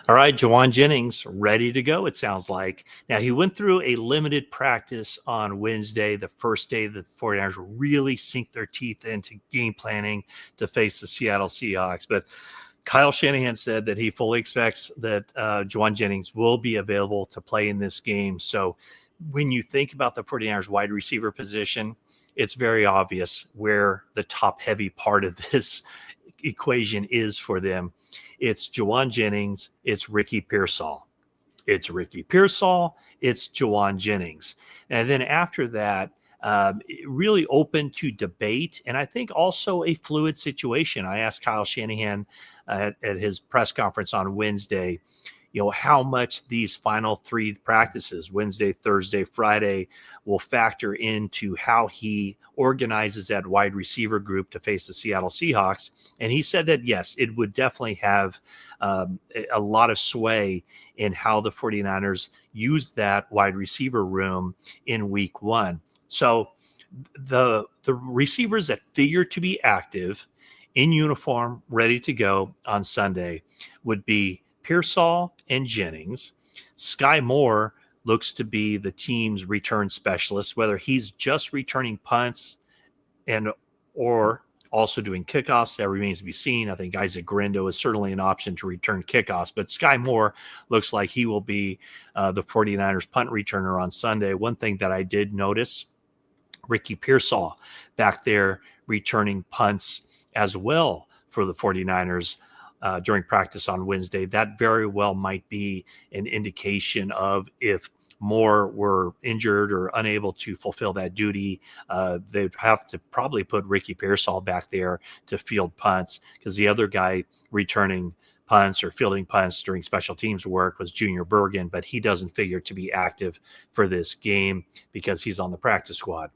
All right, Jawan Jennings ready to go, it sounds like. Now, he went through a limited practice on Wednesday, the first day that the 49ers really sink their teeth into game planning to face the Seattle Seahawks. But Kyle Shanahan said that he fully expects that Jawan Jennings will be available to play in this game. So when you think about the 49ers wide receiver position, it's very obvious where the top heavy part of this equation is for them. It's Jawan Jennings, it's Ricky Pearsall. It's Ricky Pearsall, it's Jawan Jennings. And then after that, really open to debate and I think also a fluid situation. I asked Kyle Shanahan at his press conference on Wednesday, how much these final three practices, Wednesday, Thursday, Friday, will factor into how he organizes that wide receiver group to face the Seattle Seahawks. And he said that, yes, it would definitely have a lot of sway in how the 49ers use that wide receiver room in week one. So the receivers that figure to be active in uniform, ready to go on Sunday would be Pearsall and Jennings. Sky Moore looks to be the team's return specialist, whether he's just returning punts and or also doing kickoffs. That remains to be seen. I think Isaac Grindo is certainly an option to return kickoffs, but Sky Moore looks like he will be the 49ers punt returner on Sunday. One thing that I did notice, Ricky Pearsall back there returning punts as well for the 49ers during practice on Wednesday. That very well might be an indication of if Moore were injured or unable to fulfill that duty, they'd have to probably put Ricky Pearsall back there to field punts because the other guy returning punts or fielding punts during special teams work was Junior Bergen, but he doesn't figure to be active for this game because he's on the practice squad.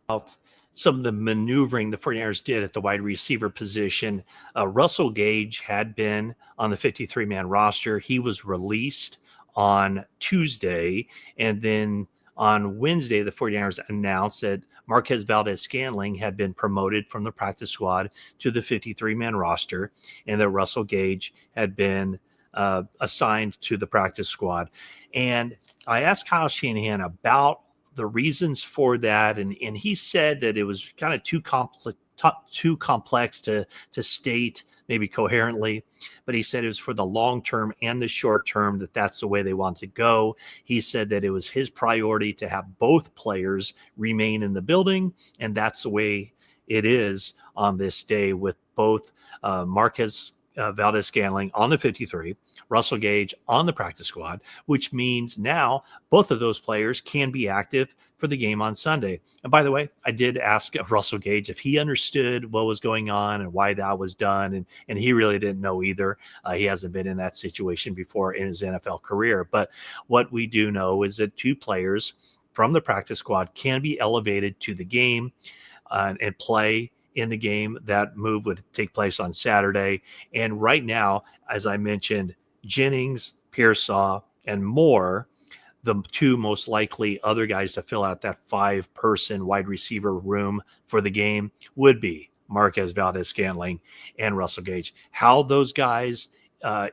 Some of the maneuvering the 49ers did at the wide receiver position. Russell Gage had been on the 53-man roster. He was released on Tuesday, and then on Wednesday, the 49ers announced that Marquez Valdez-Scantling had been promoted from the practice squad to the 53-man roster, and that Russell Gage had been assigned to the practice squad. And I asked Kyle Shanahan about the reasons for that, and he said that it was kind of too complex to state maybe coherently, but he said it was for the long term and the short term that's the way they want to go. He said that it was his priority to have both players remain in the building, and that's the way it is on this day with both Marquez Valdez-Scantling on the 53, Russell Gage on the practice squad, which means now both of those players can be active for the game on Sunday. And by the way, I did ask Russell Gage if he understood what was going on and why that was done, and he really didn't know either. He hasn't been in that situation before in his NFL career. But what we do know is that two players from the practice squad can be elevated to the game and play in the game. That move would take place on Saturday. And right now, as I mentioned, Jennings, Pearsall, and Moore, the two most likely other guys to fill out that 5-person wide receiver room for the game would be Marquez Valdez-Scantling and Russell Gage. How those guys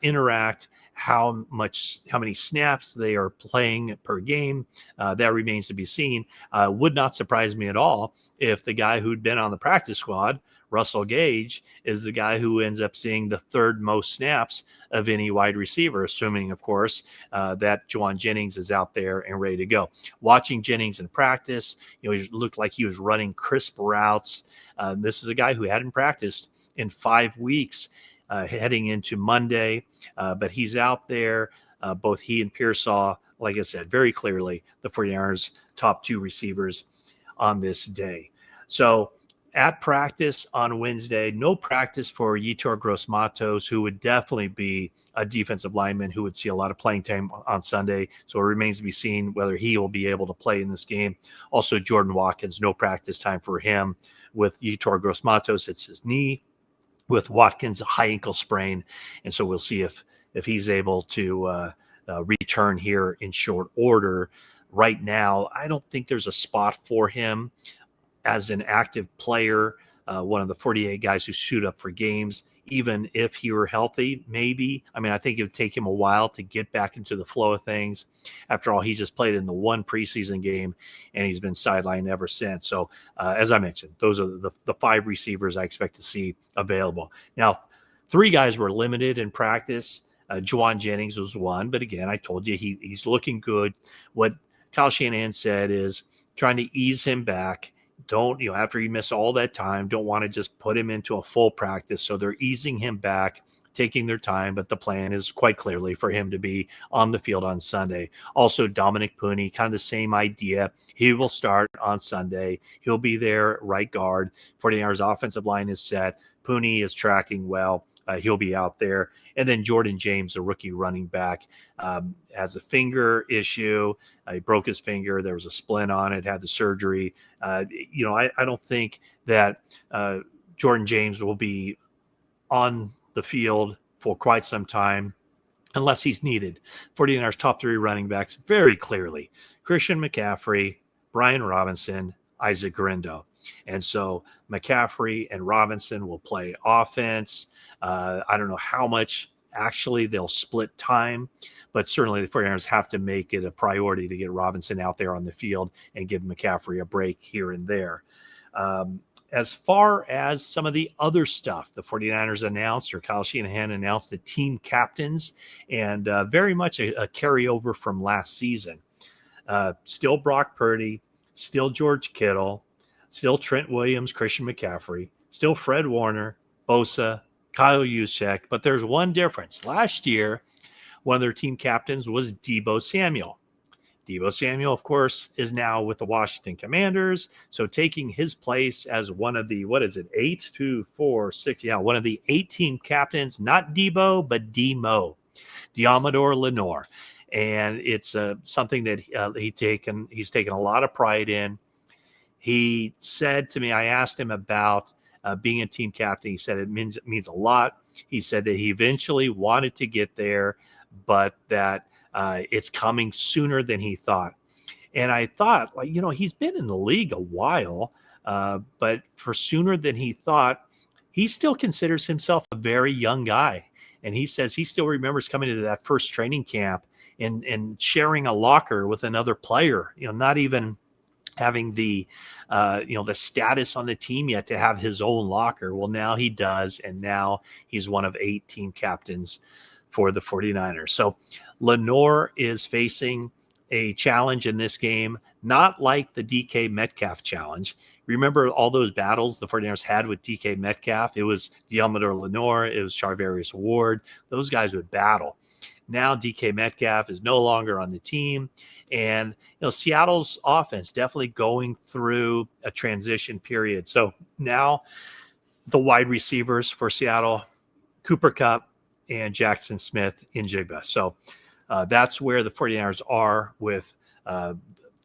interact, how many snaps they are playing per game, that remains to be seen. Would not surprise me at all if the guy who'd been on the practice squad, Russell Gage, is the guy who ends up seeing the third most snaps of any wide receiver, assuming, of course, that Jawan Jennings is out there and ready to go. Watching Jennings in practice, he looked like he was running crisp routes. This is a guy who hadn't practiced in 5 weeks. Heading into Monday, but he's out there. Both he and Pearsall, like I said, very clearly the 49ers' top 2 receivers on this day. So at practice on Wednesday, no practice for Yetur Gross-Matos, who would definitely be a defensive lineman who would see a lot of playing time on Sunday. So it remains to be seen whether he will be able to play in this game. Also, Jordan Watkins, no practice time for him. With Yetur Gross-Matos, it's his knee. With Watkins, a high ankle sprain. And so we'll see if he's able to return here in short order. Right now, I don't think there's a spot for him as an active player one of the 48 guys who suit up for games, even if he were healthy, maybe. I mean, I think it would take him a while to get back into the flow of things. After all, he just played in the one preseason game, and he's been sidelined ever since. So, as I mentioned, those are the 5 receivers I expect to see available. Now, 3 guys were limited in practice. Juwan Jennings was one, but again, I told you he's looking good. What Kyle Shanahan said is trying to ease him back. Don't, after he missed all that time, don't want to just put him into a full practice. So they're easing him back, taking their time, but the plan is quite clearly for him to be on the field on Sunday. Also, Dominic Puni, kind of the same idea. He will start on Sunday. He'll be there, right guard. 49ers offensive line is set. Puni is tracking well. He'll be out there. And then Jordan James, a rookie running back, has a finger issue. He broke his finger. There was a splint on it, had the surgery. I don't think that Jordan James will be on the field for quite some time unless he's needed. 49ers top 3 running backs very clearly: Christian McCaffrey, Brian Robinson, Isaac Guerendo. And so McCaffrey and Robinson will play offense. I don't know how much actually they'll split time, but certainly the 49ers have to make it a priority to get Robinson out there on the field and give McCaffrey a break here and there. As far as some of the other stuff the 49ers announced, or Kyle Shanahan announced, the team captains, and very much a carryover from last season. Still Brock Purdy, still George Kittle, still Trent Williams, Christian McCaffrey, still Fred Warner, Bosa, Kyle Juszczyk, but there's one difference. Last year, one of their team captains was Deebo Samuel. Deebo Samuel, of course, is now with the Washington Commanders, so taking his place as one of the, one of the 8 team captains, not Deebo, but Demo, Diamador Lenore. And it's something that he's taken a lot of pride in. He said to me, I asked him about being a team captain. He said it means a lot. He said that he eventually wanted to get there, but that it's coming sooner than he thought. And I thought, he's been in the league a while, but for sooner than he thought, he still considers himself a very young guy. And he says he still remembers coming to that first training camp and sharing a locker with another player, not even having the status on the team yet to have his own locker. Well, now he does, and now he's one of 8 team captains for the 49ers. So Lenore is facing a challenge in this game, not like the DK Metcalf challenge. Remember all those battles the 49ers had with DK Metcalf? It was Diamador Lenore, it was Charvarius Ward. Those guys would battle. Now DK Metcalf is no longer on the team. And, Seattle's offense definitely going through a transition period. So now the wide receivers for Seattle, Cooper Kupp and Jackson Smith-Njigba. So that's where the 49ers are with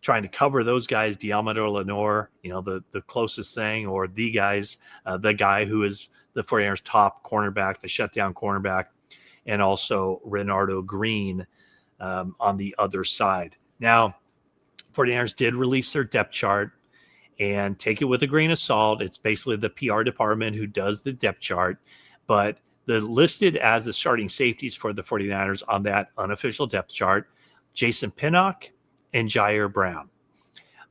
trying to cover those guys, Diamador Lenore, the closest thing, or the guy who is the 49ers top cornerback, the shutdown cornerback, and also Renardo Green on the other side. Now, 49ers did release their depth chart, and take it with a grain of salt. It's basically the PR department who does the depth chart, but the listed as the starting safeties for the 49ers on that unofficial depth chart, Jason Pinnock and Jair Brown.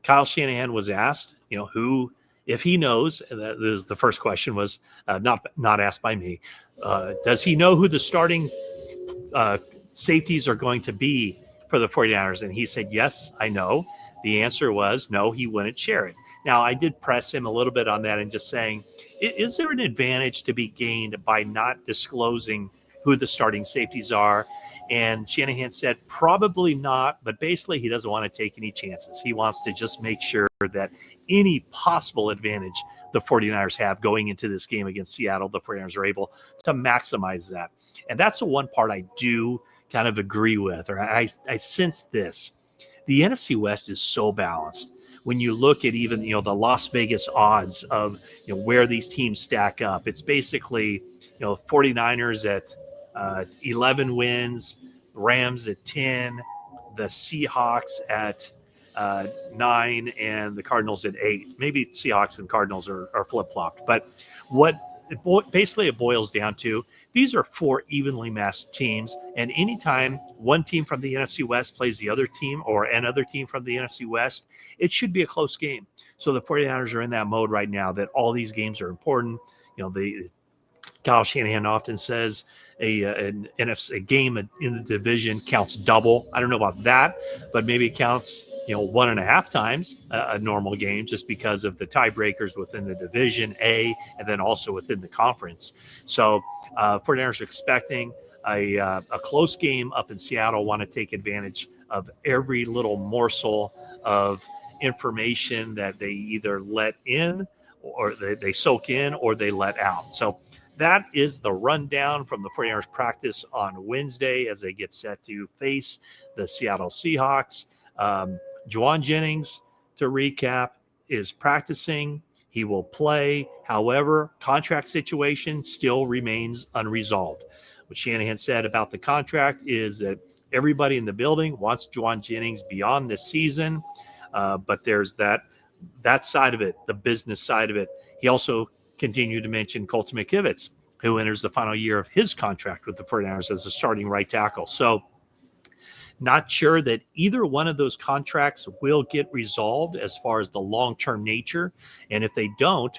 Kyle Shanahan was asked, who, if he knows, the first question was not asked by me, does he know who the starting safeties are going to be for the 49ers? And he said, yes, I know. The answer was no, he wouldn't share it. Now, I did press him a little bit on that and just saying, is there an advantage to be gained by not disclosing who the starting safeties are? And Shanahan said, probably not, but basically he doesn't want to take any chances. He wants to just make sure that any possible advantage the 49ers have going into this game against Seattle, the 49ers are able to maximize that. And that's the one part I do kind of agree with, or I sense this. The NFC West is so balanced. When you look at even, the Las Vegas odds of, where these teams stack up, it's basically, 49ers at 11 wins, Rams at 10, the Seahawks at 9 and the Cardinals at 8. Maybe Seahawks and Cardinals are flip-flopped. But what basically it boils down to, these are 4 evenly matched teams, and anytime one team from the NFC West plays the other team or another team from the NFC West, it should be a close game. So the 49ers are in that mode right now that all these games are important. Kyle Shanahan often says a game in the division counts double. I don't know about that, but maybe it counts 1.5 times a normal game, just because of the tiebreakers within the division A and then also within the conference. So 49ers are expecting a close game up in Seattle, want to take advantage of every little morsel of information that they either let in or they soak in or they let out. So that is the rundown from the 49ers practice on Wednesday as they get set to face the Seattle Seahawks. Jauan Jennings, to recap, is practicing. He will play. However, contract situation still remains unresolved. What Shanahan said about the contract is that everybody in the building wants Jauan Jennings beyond this season, but there's that side of it, the business side of it. He also continued to mention Colton McKivitz, who enters the final year of his contract with the 49ers as a starting right tackle. So not sure that either one of those contracts will get resolved as far as the long-term nature. And if they don't,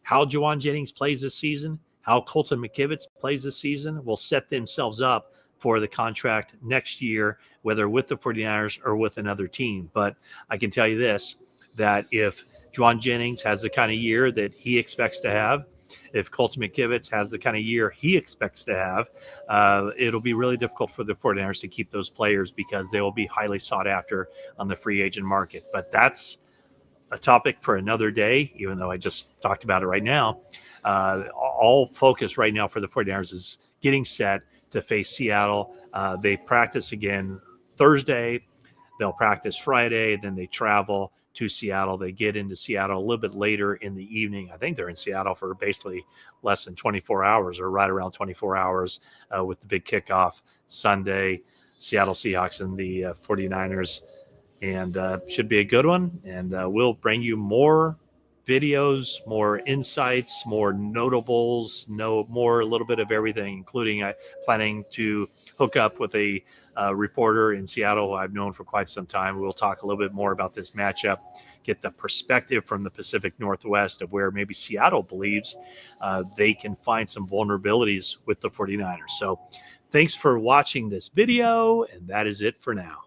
how Jauan Jennings plays this season, how Colton McKivitz plays this season will set themselves up for the contract next year, whether with the 49ers or with another team. But I can tell you this, that if Jauan Jennings has the kind of year that he expects to have, if Colton McKivitz has the kind of year he expects to have, it'll be really difficult for the 49ers to keep those players because they will be highly sought after on the free agent market. But that's a topic for another day, even though I just talked about it right now. All focus right now for the 49ers is getting set to face Seattle. They practice again Thursday. They'll practice Friday. Then they travel to Seattle. They get into Seattle a little bit later in the evening. I think they're in Seattle for basically less than 24 hours or right around 24 hours with the big kickoff Sunday, Seattle Seahawks and the 49ers. And should be a good one. And we'll bring you more videos, more insights, more notables, more a little bit of everything, including planning to hook up with a reporter in Seattle who I've known for quite some time. We'll talk a little bit more about this matchup, get the perspective from the Pacific Northwest of where maybe Seattle believes they can find some vulnerabilities with the 49ers. So thanks for watching this video, and that is it for now.